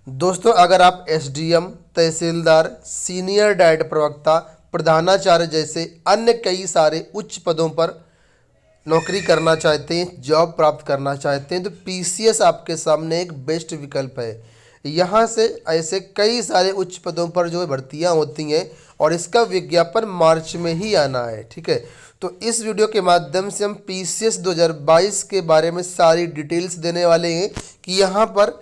दोस्तों, अगर आप एसडीएम, तहसीलदार, सीनियर डाइट प्रवक्ता, प्रधानाचार्य जैसे अन्य कई सारे उच्च पदों पर नौकरी करना चाहते हैं, जॉब प्राप्त करना चाहते हैं, तो पीसीएस आपके सामने एक बेस्ट विकल्प है। यहाँ से ऐसे कई सारे उच्च पदों पर जो है भर्तियाँ होती हैं और इसका विज्ञापन मार्च में ही आना है। ठीक है, तो इस वीडियो के माध्यम से हम पीसीएस 2022 के बारे में सारी डिटेल्स देने वाले हैं कि यहाँ पर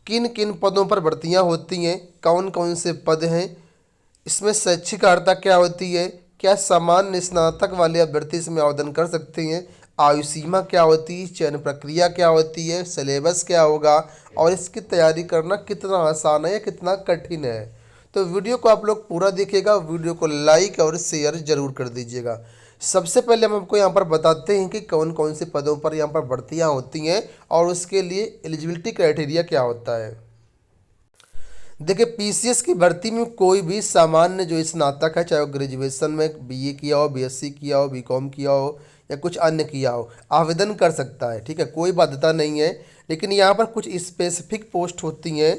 किन किन पदों पर भर्तियां होती हैं, कौन कौन से पद हैं, इसमें शैक्षिक अर्हता क्या होती है, क्या सामान्य स्नातक वाले अभ्यर्थी इसमें आवेदन कर सकते हैं, आयु सीमा क्या होती है, चयन प्रक्रिया क्या होती है, सिलेबस क्या होगा और इसकी तैयारी करना कितना आसान है या कितना कठिन है। तो वीडियो को आप लोग पूरा देखिएगा, वीडियो को लाइक और शेयर जरूर कर दीजिएगा। सबसे पहले हम आपको यहाँ पर बताते हैं कि कौन कौन से पदों पर यहाँ पर भर्तियाँ होती हैं और उसके लिए एलिजिबिलिटी क्राइटेरिया क्या होता है। देखिए, पीसीएस की भर्ती में कोई भी सामान्य जो स्नातक है, चाहे वो ग्रेजुएशन में बीए किया हो, बीएससी किया हो, बीकॉम किया हो या कुछ अन्य किया हो, आवेदन कर सकता है। ठीक है, कोई बाध्यता नहीं है। लेकिन यहाँ पर कुछ स्पेसिफिक पोस्ट होती हैं,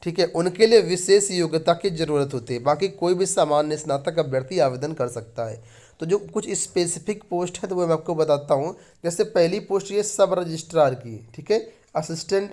ठीक है, उनके लिए विशेष योग्यता की ज़रूरत होती है। बाकी कोई भी सामान्य स्नातक अभ्यर्थी आवेदन कर सकता है। तो जो कुछ स्पेसिफिक पोस्ट है तो वो मैं आपको बताता हूँ। जैसे पहली पोस्ट ये सब रजिस्ट्रार की, ठीक है, असिस्टेंट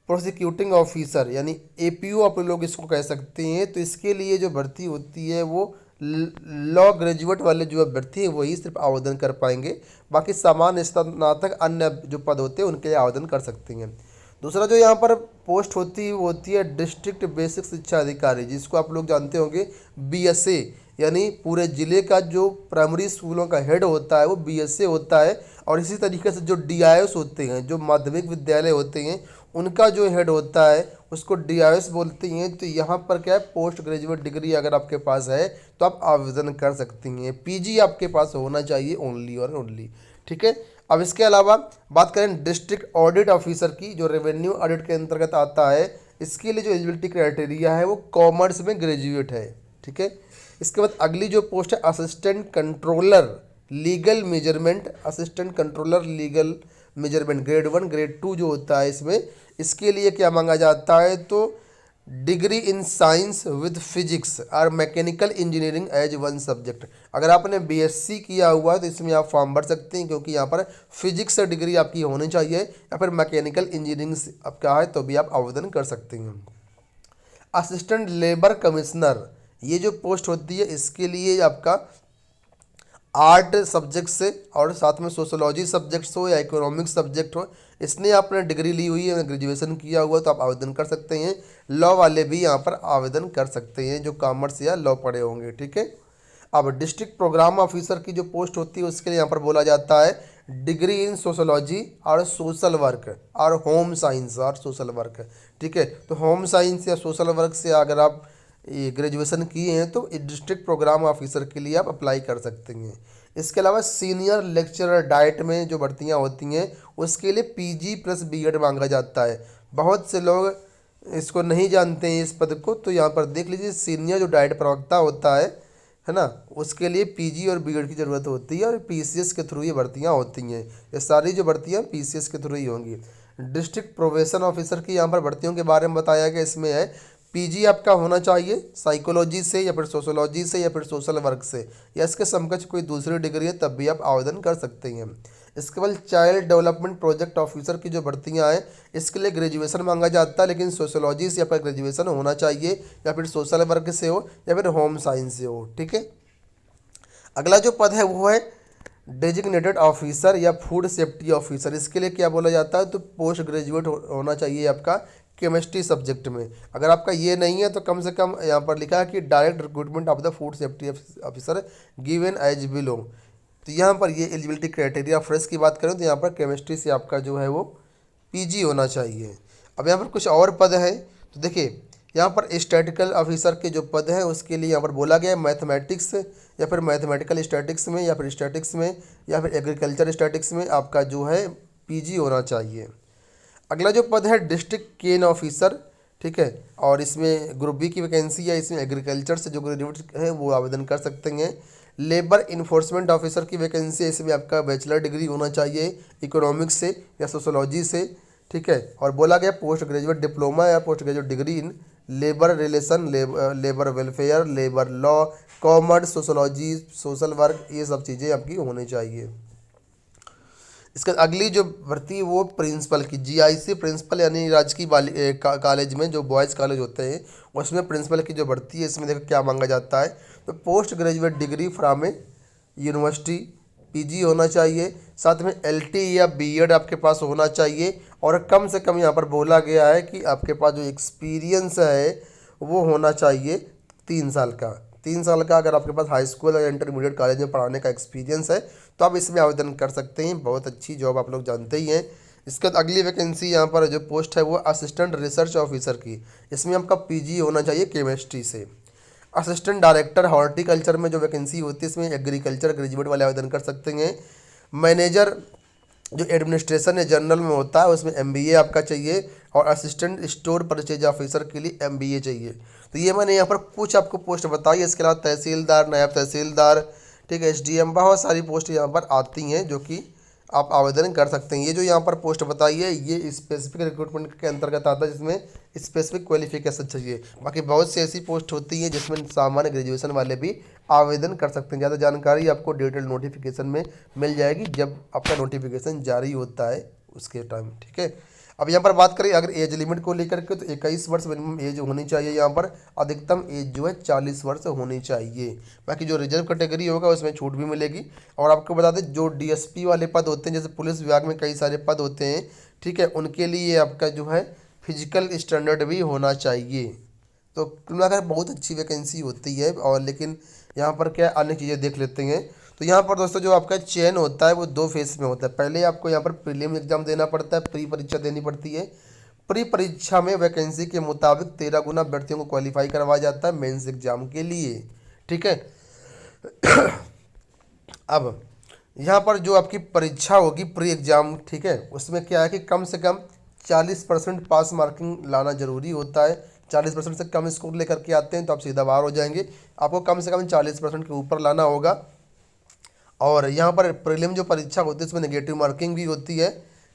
प्रोसिक्यूटिंग ऑफिसर यानी एपीओ आप लोग इसको कह सकते हैं। तो इसके लिए जो भर्ती होती है वो लॉ ग्रेजुएट वाले जो अभ्यर्थी हैं वही सिर्फ आवेदन कर पाएंगे। बाकी सामान्य स्नातक अन्य जो पद होते हैं उनके लिए आवेदन कर सकते हैं। दूसरा जो यहाँ पर पोस्ट होती है वो होती है डिस्ट्रिक्ट बेसिक शिक्षा अधिकारी, जिसको आप लोग जानते होंगे बीएसए, यानी पूरे ज़िले का जो प्राइमरी स्कूलों का हेड होता है वो बीएसए होता है। और इसी तरीके से जो डीआईएस होते हैं, जो माध्यमिक विद्यालय होते हैं, उनका जो हेड होता है उसको डीआईएस बोलते हैं। तो यहाँ पर क्या है, पोस्ट ग्रेजुएट डिग्री अगर आपके पास है तो आप आवेदन कर सकती हैं। पीजी आपके पास होना चाहिए ओनली और ओनली। ठीक है, अब इसके अलावा बात करें डिस्ट्रिक्ट ऑडिट ऑफिसर की, जो रेवेन्यू ऑडिट के अंतर्गत आता है। इसके लिए जो एलिजिबिलिटी क्राइटेरिया है वो कॉमर्स में ग्रेजुएट है। ठीक है, इसके बाद अगली जो पोस्ट है assistant controller legal measurement, assistant controller legal measurement grade 1 grade 2 जो होता है इसमें, इसके लिए क्या मांगा जाता है, तो degree in science with physics और mechanical engineering as one subject. अगर आपने बीएससी किया हुआ है तो इसमें आप फॉर्म भर सकते हैं, क्योंकि यहाँ पर फिजिक्स से डिग्री आपकी होनी चाहिए, या फिर मैकेनिकल इंजीनियरिंग आपका है तो भी आप आवेदन कर सकते हैं। असिस्टेंट लेबर कमिश्नर, ये जो पोस्ट होती है इसके लिए आपका आर्ट सब्जेक्ट से और साथ में सोशोलॉजी सब्जेक्ट्स हो या इकोनॉमिक्स सब्जेक्ट हो, इसने आपने डिग्री ली हुई है, ग्रेजुएशन किया हुआ तो आप आवेदन कर सकते हैं। लॉ वाले भी यहाँ पर आवेदन कर सकते हैं जो कॉमर्स या लॉ पढ़े होंगे। ठीक है, अब डिस्ट्रिक्ट प्रोग्राम ऑफिसर की जो पोस्ट होती है उसके लिए यहाँ पर बोला जाता है डिग्री इन सोशोलॉजी और सोशल वर्क और होम साइंस और सोशल वर्क। ठीक है, तो होम साइंस या सोशल वर्क से अगर आप ये ग्रेजुएशन किए हैं तो डिस्ट्रिक्ट प्रोग्राम ऑफिसर के लिए आप अप्लाई कर सकते हैं। इसके अलावा सीनियर लेक्चरर डाइट में जो भर्तियां होती हैं उसके लिए पीजी प्लस बीएड मांगा जाता है। बहुत से लोग इसको नहीं जानते हैं इस पद को, तो यहाँ पर देख लीजिए सीनियर जो डाइट प्रवक्ता होता है ना, उसके लिए पीजी और बीएड की ज़रूरत होती है और पीसीएस के थ्रू ये भर्तियाँ होती हैं। ये सारी जो भर्तियाँ पीसीएस के थ्रू ही होंगी। डिस्ट्रिक्ट प्रोबेशन ऑफिसर की यहाँ पर भर्तियों के बारे में बताया गया, इसमें है पीजी आपका होना चाहिए साइकोलॉजी से या फिर सोशोलॉजी से या फिर सोशल वर्क से, या इसके समकक्ष कोई दूसरी डिग्री है तब भी आप आवेदन कर सकते हैं। इसके बाद चाइल्ड डेवलपमेंट प्रोजेक्ट ऑफिसर की जो भर्तियां हैं इसके लिए ग्रेजुएशन मांगा जाता है, लेकिन सोशोलॉजी से या फिर ग्रेजुएशन होना चाहिए, या फिर सोशल वर्क से हो या फिर होम साइंस से हो। ठीक है, अगला जो पद है वो है डेजिग्नेटेड ऑफिसर या फूड सेफ्टी ऑफिसर। इसके लिए क्या बोला जाता है, तो पोस्ट ग्रेजुएट होना चाहिए आपका केमिस्ट्री सब्जेक्ट में। अगर आपका ये नहीं है तो कम से कम यहाँ पर लिखा है कि direct recruitment of the food safety officer given as below. तो यहाँ पर ये एलिजिबिलिटी क्राइटेरिया फ्रेश की बात करें तो यहाँ पर केमिस्ट्री से आपका जो है वो पीजी होना चाहिए। अब यहाँ पर कुछ और पद है, तो देखिए यहाँ पर स्टैटिकल ऑफिसर के जो पद हैं उसके लिए यहाँ पर बोला गया है मैथमेटिक्स या फिर मैथमेटिकल स्टैटिक्स में या फिर स्टैटिक्स में या फिर एग्रीकल्चर स्टैटिक्स में आपका जो है पीजी होना चाहिए। अगला जो पद है डिस्ट्रिक्ट केन ऑफिसर, ठीक है, और इसमें ग्रुप बी की वैकेंसी है। इसमें एग्रीकल्चर से जो ग्रेजुएट हैं वो आवेदन कर सकते हैं। लेबर इन्फोर्समेंट ऑफिसर की वैकेंसी है, इसमें आपका बैचलर डिग्री होना चाहिए इकोनॉमिक्स से या सोशोलॉजी से। ठीक है। और बोला गया पोस्ट ग्रेजुएट डिप्लोमा या post graduate degree in labour relation, labour welfare, labour law, commerce, sociology, social work, ये सब चीज़ें आपकी होनी चाहिए। इसके अगली जो भर्ती है वो प्रिंसिपल की, जीआईसी प्रिंसिपल यानी राजकीय कॉलेज में जो बॉयज़ कॉलेज होते हैं उसमें प्रिंसिपल की जो भर्ती है, इसमें देखो क्या मांगा जाता है। तो post graduate degree from A university, PG होना चाहिए, साथ में एलटी या बीएड आपके पास होना चाहिए, और कम से कम यहाँ पर बोला गया है कि आपके पास जो एक्सपीरियंस है वो होना चाहिए 3 साल का। 3 साल का अगर आपके पास हाई स्कूल या इंटरमीडिएट कॉलेज में पढ़ाने का एक्सपीरियंस है तो आप इसमें आवेदन कर सकते हैं। बहुत अच्छी जॉब आप लोग जानते ही हैं। इसके बाद अगली वैकेंसी यहाँ पर जो पोस्ट है वो असिस्टेंट रिसर्च ऑफिसर की, इसमें आपका पीजी होना चाहिए केमिस्ट्री से। असिस्टेंट डायरेक्टर हॉर्टिकल्चर में जो वैकेंसी होती है इसमें एग्रीकल्चर ग्रेजुएट वाले आवेदन कर सकते हैं। मैनेजर जो एडमिनिस्ट्रेशन या जनरल में होता है उसमें एमबीए आपका चाहिए, और असिस्टेंट स्टोर परचेज ऑफिसर के लिए एमबीए चाहिए। तो ये मैंने यहाँ पर कुछ आपको पोस्ट बताई। इसके अलावा तहसीलदार, नायब तहसीलदार, ठीक है, एसडीएम, बहुत सारी पोस्ट यहाँ पर आती हैं जो कि आप आवेदन कर सकते हैं। ये जो यहाँ पर पोस्ट बताई है ये स्पेसिफिक रिक्रूटमेंट के अंतर्गत आता है जिसमें स्पेसिफिक क्वालिफिकेशन चाहिए। बाकी बहुत सी ऐसी पोस्ट होती है जिसमें सामान्य ग्रेजुएशन वाले भी आवेदन कर सकते हैं। ज़्यादा जानकारी आपको डिटेल नोटिफिकेशन में मिल जाएगी जब आपका नोटिफिकेशन जारी होता है उसके टाइम, ठीक है। अब यहाँ पर बात करें अगर एज लिमिट को लेकर के, तो 21 वर्ष मिनिमम एज होनी चाहिए। यहाँ पर अधिकतम एज जो है 40 वर्ष होनी चाहिए। बाकी जो रिजर्व कैटेगरी होगा उसमें छूट भी मिलेगी। और आपको बता दें जो डीएसपी वाले पद होते हैं, जैसे पुलिस विभाग में कई सारे पद होते हैं, ठीक है, उनके लिए आपका जो है फिजिकल स्टैंडर्ड भी होना चाहिए। तो कुल मिलाकर बहुत अच्छी वैकेंसी होती है। और लेकिन यहाँ पर क्या अन्य चीज़ें देख लेते हैं। तो यहाँ पर दोस्तों जो आपका चयन होता है वो 2 फेज में होता है। पहले आपको यहाँ पर प्रीलिम एग्जाम देना पड़ता है, प्री परीक्षा देनी पड़ती है। प्री परीक्षा में वैकेंसी के मुताबिक 13 गुना अभ्यर्थियों को क्वालिफाई करवाया जाता है मेंस एग्जाम के लिए, ठीक है। अब यहाँ पर जो आपकी परीक्षा होगी प्री एग्जाम, ठीक है, उसमें क्या है कि कम से कम 40% पास मार्किंग लाना जरूरी होता है। 40% से कम स्कोर लेकर के आते हैं तो आप सीधा बाहर हो जाएंगे। आपको कम से कम 40% के ऊपर लाना होगा। और यहाँ पर प्रीलिम जो परीक्षा होती है उसमें नेगेटिव मार्किंग भी होती है,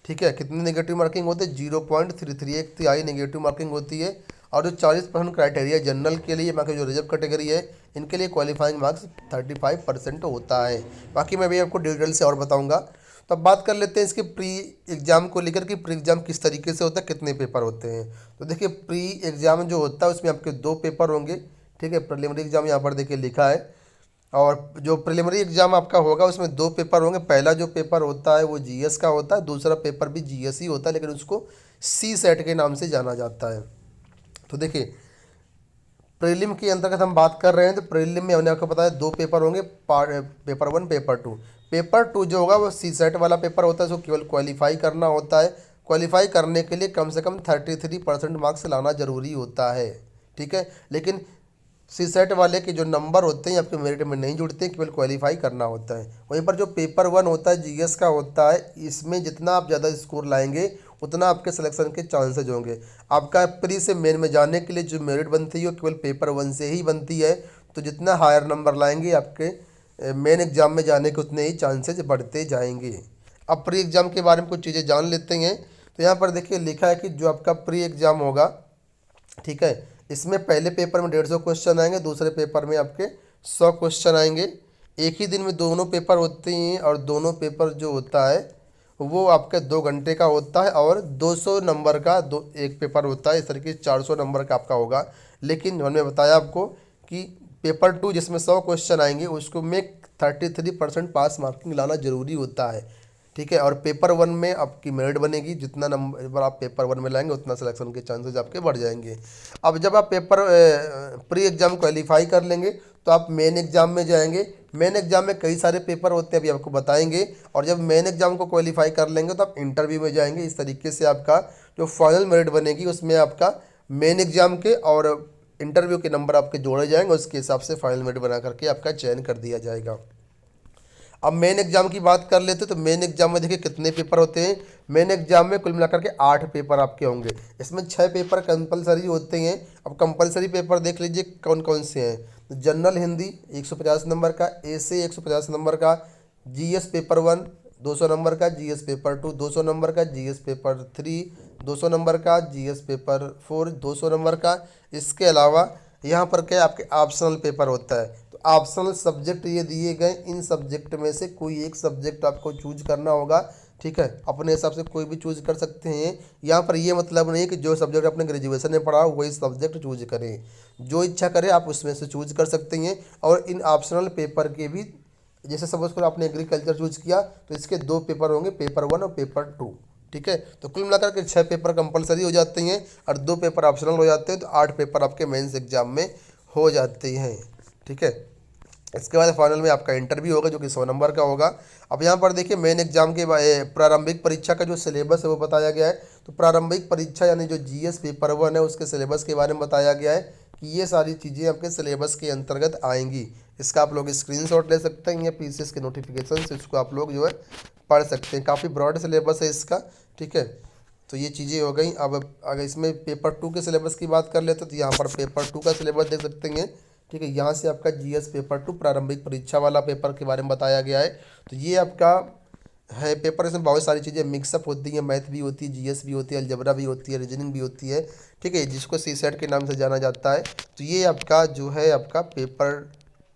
ठीक है। कितनी नेगेटिव मार्किंग होती है? 0.33, एक तिहाई नेगेटिव मार्किंग होती है। और जो 40% क्राइटेरिया जनरल के लिए, बाकी जो रिजर्व कैटेगरी है इनके लिए क्वालिफाइंग मार्क्स 35% होता है। बाकी मैं भी आपको डिटेल से और बताऊँगा। तो अब बात कर लेते हैं इसके प्री एग्ज़ाम को लेकर कि प्री एग्ज़ाम किस तरीके से होता है, कितने पेपर होते हैं। तो देखिए प्री एग्ज़ाम जो होता है उसमें आपके 2 पेपर होंगे, ठीक है। प्रिलिमिनरी एग्ज़ाम यहाँ पर देखिए लिखा है। और जो प्रिलिमिनरी एग्ज़ाम आपका होगा उसमें 2 पेपर होंगे। पहला जो पेपर होता है वो जीएस का होता है, दूसरा पेपर भी जीएस ही होता है लेकिन उसको सी सेट के नाम से जाना जाता है। तो देखिए प्रीलिम के अंतर्गत हम बात कर रहे हैं। तो प्रीलिम में हमने आपको पता है 2 पेपर होंगे, पेपर 1, पेपर 2। पेपर 2 जो होगा वो सी सेट वाला पेपर होता है, उसको केवल क्वालिफाई करना होता है। क्वालिफाई करने के लिए कम से कम 33% मार्क्स लाना ज़रूरी होता है, ठीक है। लेकिन सी सेट वाले के जो नंबर होते हैं आपके मेरिट में नहीं जुड़ते, केवल क्वालिफाई करना होता है। वहीं पर जो पेपर 1 होता है जीएस का होता है, इसमें जितना आप ज़्यादा स्कोर लाएंगे उतना आपके सिलेक्शन के चांसेज होंगे। आपका प्री से मेन में जाने के लिए जो मेरिट बनती है वो केवल पेपर 1 से ही बनती है। तो जितना हायर नंबर लाएंगे आपके मेन एग्ज़ाम में जाने के उतने ही चांसेज बढ़ते जाएंगे। अब प्री एग्ज़ाम के बारे में कुछ चीज़ें जान लेते हैं। तो यहाँ पर देखिए लिखा है कि जो आपका प्री एग्ज़ाम होगा, ठीक है, इसमें पहले पेपर में 150 क्वेश्चन आएंगे, दूसरे पेपर में आपके 100 क्वेश्चन आएंगे। एक ही दिन में दोनों पेपर होते हैं और दोनों पेपर जो होता है वो आपके 2 घंटे का होता है और 200 नंबर का एक पेपर होता है। इस तरीके से 400 नंबर का आपका होगा। लेकिन मैंने बताया आपको कि पेपर 2 जिसमें 100 क्वेश्चन आएंगे उसको में 33% पास मार्किंग लाना ज़रूरी होता है, ठीक है। और पेपर 1 में आपकी मेरिट बनेगी, जितना नंबर आप पेपर 1 में लाएंगे उतना सिलेक्शन के चांसेस आपके बढ़ जाएंगे। अब जब आप पेपर प्री एग्ज़ाम क्वालिफाई कर लेंगे तो आप मेन एग्ज़ाम में जाएंगे। मेन एग्ज़ाम में कई सारे पेपर होते हैं, अभी आपको बताएंगे। और जब मेन एग्ज़ाम को क्वालिफाई कर लेंगे तो आप इंटरव्यू में जाएंगे। इस तरीके से आपका जो फाइनल मेरिट बनेगी उसमें आपका मेन एग्ज़ाम के और इंटरव्यू के नंबर आपके जोड़े जाएंगे, उसके हिसाब से फाइनल मेरिट बना करके आपका चयन कर दिया जाएगा। अब मेन एग्जाम की बात कर लेते हैं। तो मेन एग्जाम में देखिए कितने पेपर होते हैं। मेन एग्जाम में कुल मिलाकर के 8 पेपर आपके होंगे। इसमें 6 पेपर कंपलसरी होते हैं। अब कंपलसरी पेपर देख लीजिए कौन कौन से हैं। तो जनरल हिंदी 150 नंबर का, ऐसे 150 नंबर का, जीएस पेपर 1 200 नंबर का जीएस पेपर 2, 200 नंबर का जीएस पेपर 3, 200 नंबर का जीएस पेपर 4, 200 नंबर का। इसके अलावा यहाँ पर क्या है, आपके ऑप्शनल पेपर होता है। तो ऑप्शनल सब्जेक्ट ये दिए गए, इन सब्जेक्ट में से कोई एक सब्जेक्ट आपको चूज करना होगा। ठीक है, अपने हिसाब से कोई भी चूज कर सकते हैं। यहाँ पर ये मतलब नहीं कि जो सब्जेक्ट अपने ग्रेजुएशन में पढ़ा हो वही सब्जेक्ट चूज करें, जो इच्छा करें आप उसमें से चूज कर सकते हैं। और इन ऑप्शनल पेपर के भी, जैसे सपोज करो आपने एग्रीकल्चर चूज किया तो इसके 2 पेपर होंगे, पेपर 1 और पेपर 2। ठीक है, तो कुल मिलाकर के 6 पेपर कंपलसरी हो जाते हैं और 2 पेपर ऑप्शनल हो जाते हैं, तो 8 पेपर आपके मेंस एग्जाम में हो जाते हैं। ठीक है, इसके बाद फाइनल में आपका इंटरव्यू होगा जो कि 100 नंबर का होगा। अब यहाँ पर देखिए मेन एग्जाम के प्रारंभिक परीक्षा का जो सिलेबस है वो बताया गया है। तो प्रारंभिक परीक्षा यानी जो जीएस पेपर 1 है उसके सिलेबस के बारे में बताया गया है कि ये सारी चीज़ें आपके सिलेबस के अंतर्गत आएंगी। इसका आप लोग स्क्रीनशॉट ले सकते हैं या पीसीएस के नोटिफिकेशन से इसको आप लोग जो है पढ़ सकते हैं। काफ़ी ब्रॉड सिलेबस है इसका। ठीक है, तो ये चीज़ें हो गई। अब अगर इसमें पेपर 2 के सिलेबस की बात कर लेते तो यहाँ पर पेपर 2 का सिलेबस देख सकते हैं। ठीक है, यहाँ से आपका जीएस पेपर 2 प्रारंभिक परीक्षा वाला पेपर के बारे में बताया गया है। तो ये आपका है पेपर। इसमें बहुत सारी चीज़ें मिक्सअप होती हैं, मैथ भी होती है, जीएस भी होती है, अलजबरा भी होती है, रीजनिंग भी होती है। ठीक है, जिसको सी सेट के नाम से जाना जाता है। तो ये आपका जो है आपका पेपर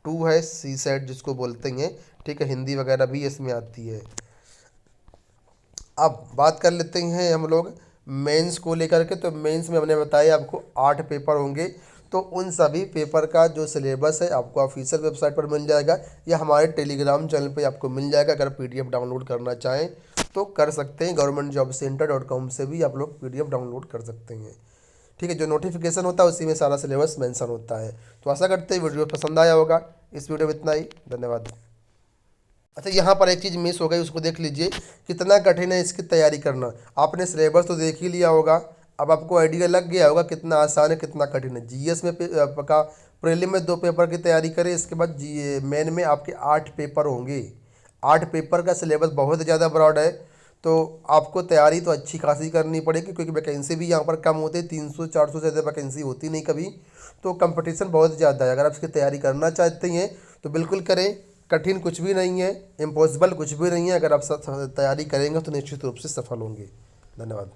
2 है, सी सेट जिसको बोलते हैं। ठीक है, हिंदी वगैरह भी इसमें आती है। अब बात कर लेते हैं हम लोग मेंस को लेकर के। तो मेंस में हमने बताया आपको 8 पेपर होंगे। तो उन सभी पेपर का जो सिलेबस है आपको ऑफिशियल वेबसाइट पर मिल जाएगा या हमारे टेलीग्राम चैनल पे आपको मिल जाएगा। अगर पीडीएफ डाउनलोड करना चाहें तो कर सकते हैं, governmentjobcenter.com से भी आप लोग पीडीएफ डाउनलोड कर सकते हैं। ठीक है, जो नोटिफिकेशन होता है उसी में सारा सिलेबस मेंशन होता है। तो आशा करते हैं वीडियो पसंद आया होगा। इस वीडियो में इतना ही, धन्यवाद। अच्छा, यहाँ पर एक चीज़ मिस हो गई, उसको देख लीजिए। कितना कठिन है इसकी तैयारी करना। आपने सिलेबस तो देख ही लिया होगा, अब आपको आइडिया लग गया होगा कितना आसान है कितना कठिन है। जीएस में का प्रीलिम में 2 पेपर की तैयारी करें, इसके बाद जी मेन में आपके 8 पेपर होंगे। 8 पेपर का सिलेबस बहुत ज़्यादा ब्रॉड है। तो आपको तैयारी तो अच्छी खासी करनी पड़ेगी क्योंकि वैकेंसी भी यहाँ पर कम होती है, 300-400 से ज़्यादा वैकेंसी होती नहीं कभी। तो कंपटीशन बहुत ज़्यादा है। अगर आप इसकी तैयारी करना चाहते हैं तो बिल्कुल करें। कठिन कुछ भी नहीं है, इम्पॉसिबल कुछ भी नहीं है। अगर आप तैयारी करेंगे तो निश्चित रूप से सफल होंगे। धन्यवाद।